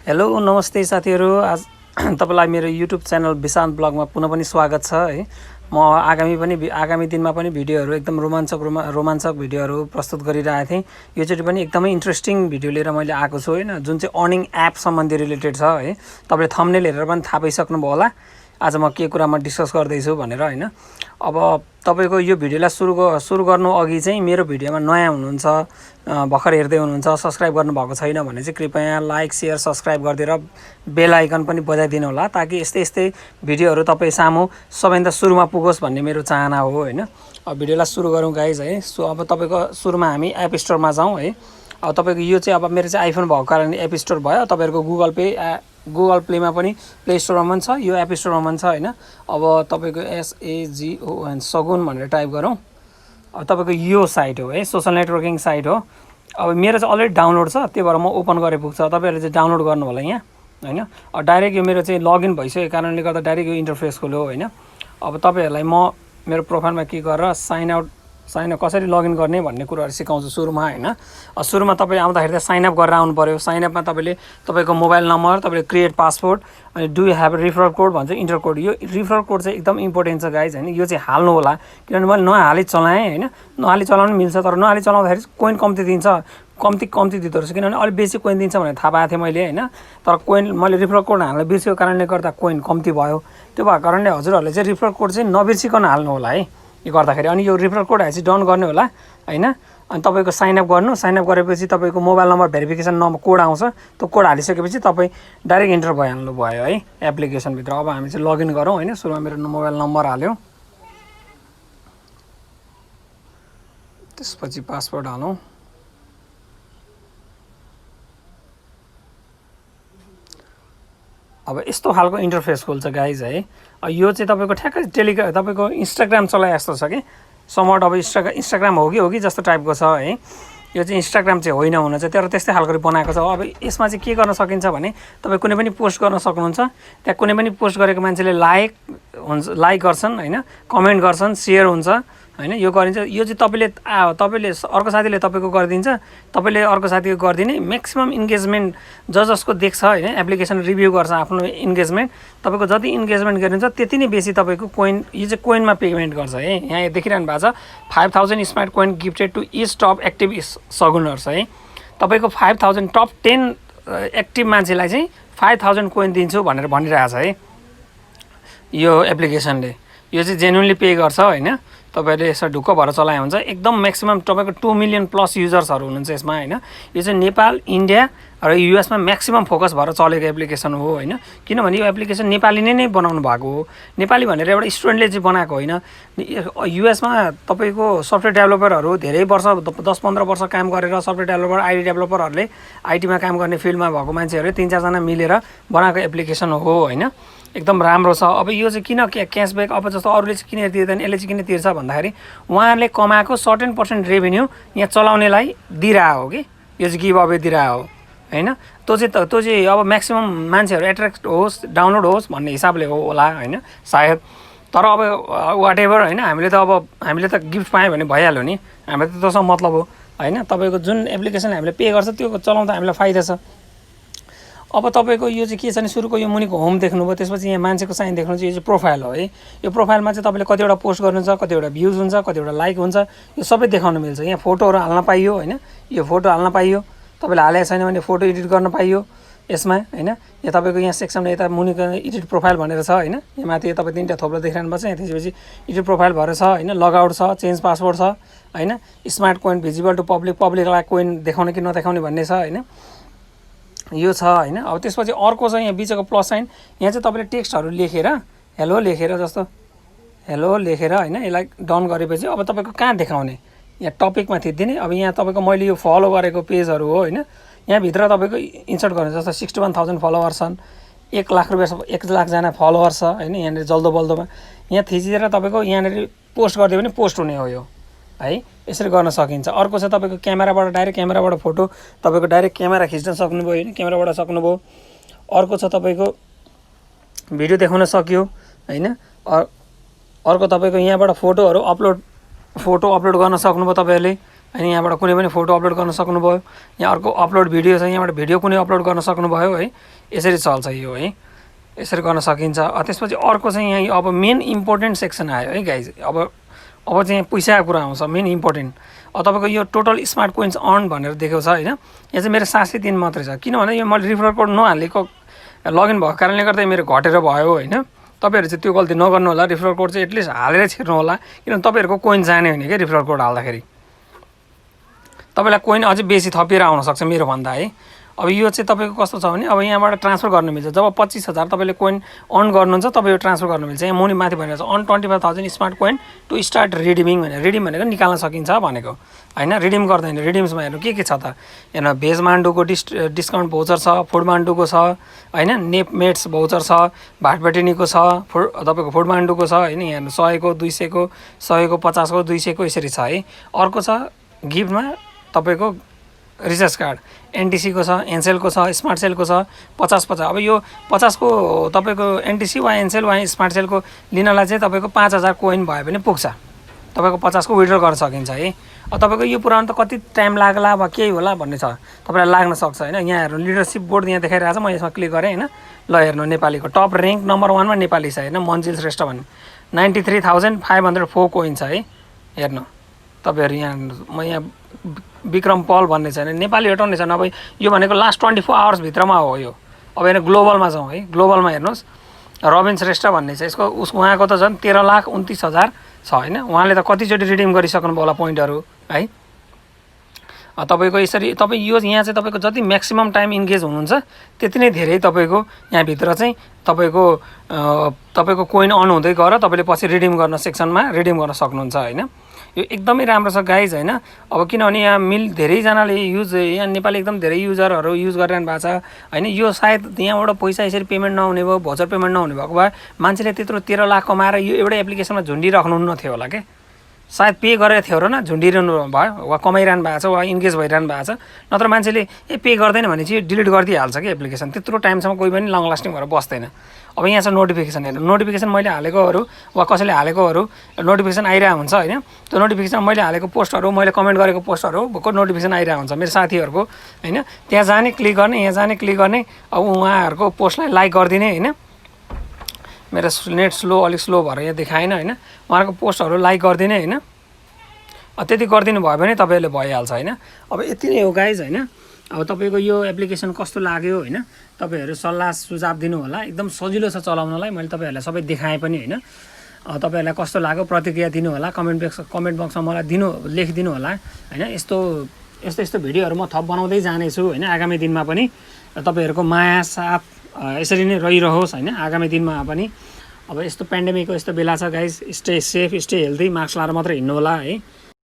hello नमस्ते साथीहरु आज तपाईलाई मेरो युट्युब च्यानल बिशान्त ब्लगमा पुनः पनि स्वागत छ है म आगामी दिनमा पनि भिडियोहरु एकदम रोमाञ्चक भिडियोहरु प्रस्तुत गरिरहेको थिएँ यो चोटी पनि एकदमै इन्ट्रेस्टिङ भिडियो लिएर मैले आएको छु हैन जुन चाहिँ अर्निङ एप सम्बन्धी रिलेटेड छ है तपाईले थम्बनेल हेरेर पनि थाहा पाइसक्नुभयो होला आज म के कुरामा डिस्कस गर्दै छु भनेर हैन अब तपाईको यो भिडियोलाई सुरु गर्नु अघि चाहिँ मेरो भिडियोमा नयाँ हुनुहुन्छ भर्खर हेर्दै हुनुहुन्छ सब्स्क्राइब गर्नु भएको छैन भने चाहिँ कृपया लाइक शेयर सब्स्क्राइब गरिदिएर बेल आइकन पनि बजाइदिनु होला ताकि यस्तै भिडियोहरु तपाई सामु सबैभन्दा सुरुमा पुगोस् भन्ने मेरो चाहना हो हैन अब भिडियोलाई सुरु गरौँ गाइज है सो अब तपाईको सुरुमा हामी एप स्टोरमा जाउँ है अब तपाईको यो चाहिँ अब मेरो चाहिँ आइफोन भएको कारणले एप स्टोर भयो तपाईहरुको गुगल प्लेमा पनि प्ले स्टोरमा पनि छ यो एप स्टोरमा पनि छ हैन अब तपाईको SAGOON सगुन भनेर टाइप गरौँ अब तपाईको यो साइट हो है सोशल नेटवर्किङ साइट हो अब मेरो चाहिँ अलरेडी डाउनलोड छ त्यही भएर म ओपन गरे पुग्छ तपाईहरुले चाहिँ डाउनलोड गर्नु होला यहाँ हैन अब डाइरेक्ट यो मेरो चाहिँ लगइन भइसकेको कारणले गर्दा डाइरेक्ट यो इन्टरफेस खोल्यो हैन अब तपाईहरुलाई म मेरो प्रोफाइलमा के गरेर साइन अप कसरी लगइन गर्ने भन्ने कुराहरु सिकाउँछु सुरुमा हैन सुरुमा तपाई आउँदाखेरि त साइन अप गरेर आउनु पर्यो साइन अपमा तपाईले तपाईको मोबाइल नम्बर तपाईले क्रिएट पासवर्ड अनि do you have referral code भन्छ इन्टर कोड यो रिफरल कोड चाहिँ एकदम इम्पोर्टेन्ट छ गाइज हैन यो चाहिँ हाल्नु होला किनभने मैले नहाली चलाएँ हैन नहाली चलाउन मिल्छ तर नहाली चलाउँदाखेरि कोइन कम्ती दिन्छ कम्ती दिँदो रहेछ किनभने अलि बेसी कोइन दिन्छ भनेर थाहा पाएको थिएँ मैले हैन तर कोइन मैले रिफरल कोड हाल्न बिर्सेको कारणले गर्दा कोइन कम्ती भयो त्यो भएको कारणले हजुरहरुले चाहिँ रिफरल कोड चाहिँ नबिर्सिकन हाल्नु होला है यो गर्दाखेरि अनि यो रिफरल कोड चाहिँ डन गर्ने होला हैन अनि तपाईको साइन अप गर्नु साइन अप गरेपछि तपाईको mobile number verification number code आउँछ त्यो कोड हालिसकेपछि तपाई डाइरेक्ट इन्टर भइहाल्नु भयो है एप्लिकेसन भित्र अब हामी चाहिँ लगइन गरौँ हैन सुरुमा मेरो मोबाइल नम्बर हाल्यौ त्यसपछि पासवर्ड हालौं अब यस्तो खालको इन्टरफेस खोल्छ गाइज है यो चाहिँ तपाईको ठ्याक्कै तपाईको इन्स्टाग्राम चलाए जस्तो छ के समट अब इन्स्टाग्राम हो कि जस्तो टाइपको छ है यो चाहिँ इन्स्टाग्राम चाहिँ होइन हुन चाहिँ तर त्यस्तै खालको बनाएको छ अब यसमा चाहिँ के गर्न सकिन्छ भने तपाई कुनै पनि पोस्ट गर्न सक्नुहुन्छ त्यहाँ कुनै पनि पोस्ट गरेको मान्छेले लाइक गर्छन् हैन कमेन्ट गर्छन् शेयर हुन्छ हैन यो गरिन्छ यो चाहिँ तपाईले अर्को साथीले तपाईको गरिदिन्छ तपाईले अर्को साथीको गर्दिने म्याक्सिमम इन्गेजमेन्ट जसको देख्छ हैन एप्लिकेसन रिभ्यु गर्छ आफ्नो इन्गेजमेन्ट तपाईको जति इन्गेजमेन्ट गरिन्छ त्यति नै बेसी तपाईको कोइन यो चाहिँ कोइनमा पेमेन्ट गर्छ है यहाँ देखिरहनु भएको छ 5000 smart coin gifted to each top active सगुनर्स है तपाईको 5000 टप 10 एक्टिभ मान्छेलाई चाहिँ 5000 कोइन दिन्छु भनेर भनिरहेछ है यो एप्लिकेसनले यो चाहिँ जेन्युनली पे गर्छ हैन तपाईले यसो ढुक्क भएर चलाए हुन्छ एकदम म्याक्सिमम तपाईको 2 मिलियन प्लस युजर्सहरु हुनुहुन्छ यसमा हैन यो चाहिँ नेपाल इन्डिया र युएस मा म्याक्सिमम फोकस भएर चलेको एप्लिकेसन हो हैन किनभने यो एप्लिकेसन नेपाली नै बनाउनु भएको हो नेपाली भनेर एउटा स्टुडेन्टले चाहिँ बनाएको होइन युएस मा तपाईको सफ्टवेयर डेभलपरहरु धेरै वर्ष 10-15 वर्ष काम गरेर सफ्टवेयर डेभलपर आईटी डेभलपरहरुले आईटी मा काम गर्ने फिल्डमा भएको मान्छेहरु 3-4 जना मिलेर बनाएको एप्लिकेसन हो हैन एकदम राम्रो छ अब यो चाहिँ किन क्याशब्याक अब जस्तो अरूले चाहिँ किन तिर्दैन यसले चाहिँ किन तिर्छ भन्दाखेरि उहाँहरुले कमाएको सर्टेन पर्सेन्ट रेभेन्यू यहाँ चलाउनेलाई दिइरा हो कि यो चाहिँ गिभ अवे दिइरा हो हैन त्यो चाहिँ अब म्याक्सिमम मान्छेहरु एट्र्याक्ट होस् डाउनलोड होस् भन्ने हिसाबले हो होला हैन सायद तर अब व्हाटएभर हैन हामीले त गिफ्ट पाए भने भइहाल्यो नि हामीलाई त त्यसमा मतलब हो हैन तपाईको जुन एप्लिकेसन हामीले पे गर्छ त्यो चलाउँदा हामीलाई फाइदा छ अब तपाईको यो चाहिँ के छ नि सुरुको यो मुनिको होम देख्नुभयो त्यसपछि यहाँ मान्छेको साइन देख्नुहुन्छ यो चाहिँ प्रोफाइल हो है यो प्रोफाइलमा चाहिँ तपाईले कतिवटा पोस्ट गर्नुहुन्छ कतिवटा भ्युज हुन्छ कतिवटा लाइक हुन्छ यो सबै देखाउन मिल्छ यहाँ फोटोहरु हाल्न पाइयो हैन यो फोटो हाल्न पाइयो तपाईले हालेको छैन भने फोटो एडिट गर्न पाइयो यसमा हैन यहाँ तपाईको यहाँ सेक्सनमा यता मुनिको एडिट प्रोफाइल भनेर छ हैन यहाँ माथि तपाई तीनटा थोप्लो देखिरहनु भएको छ यहाँ त्यसपछि एडिट प्रोफाइल भएर छ हैन लगआउट छ चेन्ज पासवर्ड छ हैन स्मार्ट कोइन भिजिबल टु पब्लिकलाई कोइन देखाउने कि नदेखाउने भन्ने छ हैन यो छ हैन अब त्यसपछि अर्को छ यहाँ बीचको प्लस साइन यहाँ चाहिँ तपाईले टेक्स्टहरु लेखेर हेलो लेखेर जस्तो हेलो लेखेर हैन यसलाई डन गरेपछि अब तपाईको कहाँ देखाउने यहाँ टपिकमा थिदिने अब यहाँ तपाईको मैले यो फलो गरेको पेजहरु हो हैन यहाँ भित्र तपाईको इन्सर्ट गर्ने जस्तो 61000 फलोअर्स छन् 1 लाख रुपैयाँ 1 लाख जना फलोअर्स छ हैन यहाँ जल्दो बल्दोमा यहाँ थिचेर तपाईको यहाँ पोस्ट गरिदियो भने पोस्ट हुने हो यो है यसरी गर्न सकिन्छ अर्को छ तपाईको क्यामेराबाट डाइरेक्ट क्यामेराबाट फोटो तपाईको डाइरेक्ट क्यामेरा खिच्न सक्नुभयो हैन क्यामेराबाट सक्नुभयो अर्को छ तपाईको भिडियो देखाउन सक्यो हैन अर्को तपाईको यहाँबाट फोटो अपलोड गर्न सक्नुभयो तपाईहरुले होइन यहाँबाट कुनै पनि फोटो अपलोड गर्न सक्नुभयो यहाँ अर्को अपलोड भिडियो छ यहाँबाट भिडियो कुनै अपलोड गर्न सक्नुभयो है यसरी चल्छ यो है यसरी गर्न सकिन्छ त्यसपछि अर्को चाहिँ यहाँ अब मेन इम्पोर्टेन्ट सेक्सन आयो है गाइज अब चाहिँ पैसाको कुरा आउँछ मेन इम्पोर्टेन्ट तपाईँको यो टोटल स्मार्ट कोइन्स अर्न भनेर देखाउँछ होइन यहाँ चाहिँ मेरो 703 मात्रै छ किनभने यो मैले रिफरल कोड नहालेको लगइन भएको कारणले गर्दा मेरो घटेर भयो होइन तपाईँहरू चाहिँ त्यो गल्ती नगर्नु होला रिफरल कोड चाहिँ एटलिस्ट हालेर छिर्नु होला किनभने तपाईँहरूको कोइन जाने होइन क्या रिफरल कोड हाल्दाखेरि तपाईँलाई कोइन अझै बेसी थपेर आउनसक्छ मेरो भन्दा है अब यो चाहिँ तपाईँको कस्तो छ भने अब यहाँबाट ट्रान्सफर गर्न मिल्छ जब 25,000 तपाईँले कोइन अर्न गर्नुहुन्छ तब यो ट्रान्सफर गर्न मिल्छ यहाँ मुनि माथि भनेको छ earn 25,000 smart coin to start redeeming भनेर रिडिम भनेको निकाल्न सकिन्छ भनेको होइन रिडिम गर्दैन रिडिम्समा हेर्नु के छ त हेर्नु भेज मान्डुको डिस्काउन्ट भोचर छ फुड मान्डुको छ होइन नेपमेट्स भोचर छ भाटबेटिनीको छ तपाईँको फुड मान्डुको छ होइन यहाँ हेर्नु 100को 200को 100को 50को 200को यसरी छ है अर्को छ गिफ्टमा तपाईँको रिचार्ज कार्ड एनटिसीको छ एनसेलको छ स्मार्ट सेलको छ 50 अब यो 50को तपाईँको एनटिसी वा एनसेल वा स्मार्ट सेलको लिनलाई चाहिँ तपाईँको 5,000 कोइन भयो भने पुग्छ तपाईँको 50को विड्रल गर्न सकिन्छ है तपाईँको यो पुऱ्याउनु त कति टाइम लाग्ला वा केही होला भन्ने छ तपाईँलाई लाग्न सक्छ होइन यहाँ हेर्नु लिडरसिप बोर्ड यहाँ देखाइरहेको छ म यसमा क्लिक गरेँ होइन ल हेर्नु नेपालीको टप ऱ्याङ्क नम्बर 1मा नेपाली छ होइन मन्जिल श्रेष्ठ भन्ने 93,504 कोइन छ है हेर्नु तपाईँहरू यहाँ म यहाँ विक्रम पल भन्ने छैन नेपाली हटाउने छैन अब यो भनेको लास्ट 24 आवर्सभित्रमा हो यो अब हेर्नु ग्लोबलमा छौँ है ग्लोबलमा हेर्नुहोस् रबिन श्रेष्ठ भन्ने छ यसको उहाँको त झन् 13,29,000 छ होइन उहाँले त कतिचोटि रिडिम गरिसक्नु होला पोइन्टहरू है तपाईँको यसरी तपाईँ यो यहाँ चाहिँ तपाईँको जति म्याक्सिमम टाइम इन्गेज हुनुहुन्छ त्यति नै धेरै तपाईँको यहाँभित्र चाहिँ तपाईँको कोइन अन हुँदै गएर तपाईँले पछि रिडिम गर्न सेक्सनमा रिडिम गर्न सक्नुहुन्छ होइन यो एकदमै राम्रो छ गाइज होइन अब किनभने यहाँ धेरैजनाले यहाँ नेपाली एकदम धेरै युजरहरू युज गरिरहनु भएको छ होइन यो सायद यहाँबाट पैसा यसरी पेमेन्ट नहुने भयो भोचर पेमेन्ट नहुने भएको भए मान्छेले त्यत्रो 13 लाख कमाएर यो एउटै एप्लिकेसनमा झुन्डिराख्नु नथ्यो होला क्या सायद पे गरेर थियो र न झुन्डिरहनु भयो वा कमाइरहनु भएको छ वा इन्गेज भइरहनु भएको छ नत्र मान्छेले पे गर्दैन भने चाहिँ डिलिट गरिदिइहाल्छ कि एप्लिकेसन त्यत्रो टाइमसम्म कोही पनि लङ लास्टिङ भएर बस्दैन अब यहाँ छ नोटिफिकेसन हेर्नु नोटिफिकेसन मैले हालेकोहरू वा कसैले हालेकोहरू नोटिफिकेसन आइरहेको हुन्छ होइन त्यो नोटिफिकेसन मैले हालेको पोस्टहरू मैले कमेन्ट गरेको पोस्टहरू भक्कु नोटिफिकेसन आइरहेको हुन्छ मेरो साथीहरूको होइन त्यहाँ जाने क्लिक गर्ने यहाँ जाने क्लिक गर्ने अब उहाँहरूको पोस्टलाई लाइक गरिदिने होइन मेरो नेट अलिक स्लो भएर यहाँ देखाएन होइन उहाँहरूको पोस्टहरू लाइक गरिदिने होइन त्यति गरिदिनु भयो भने तपाईँहरूले भइहाल्छ होइन अब यति नै हो गाइज होइन अब तपाईँको यो एप्लिकेसन कस्तो लाग्यो होइन तपाईँहरू सल्लाह सुझाव दिनु होला एकदम सजिलो छ चलाउनलाई मैले तपाईँहरूलाई सबै देखाएँ पनि होइन तपाईँहरूलाई कस्तो लाग्यो प्रतिक्रिया दिनु होला कमेन्ट बक्समा मलाई लेखिदिनु होला होइन यस्तो भिडियोहरू म थप बनाउँदै जानेछु होइन आगामी दिनमा पनि तपाईँहरूको माया साथ यसरी नै रहिरहोस् होइन आगामी दिनमा पनि अब यस्तो पेन्डेमिकको यस्तो बेला छ guys stay safe stay healthy mask लाएर मात्रै हिँड्नु होला है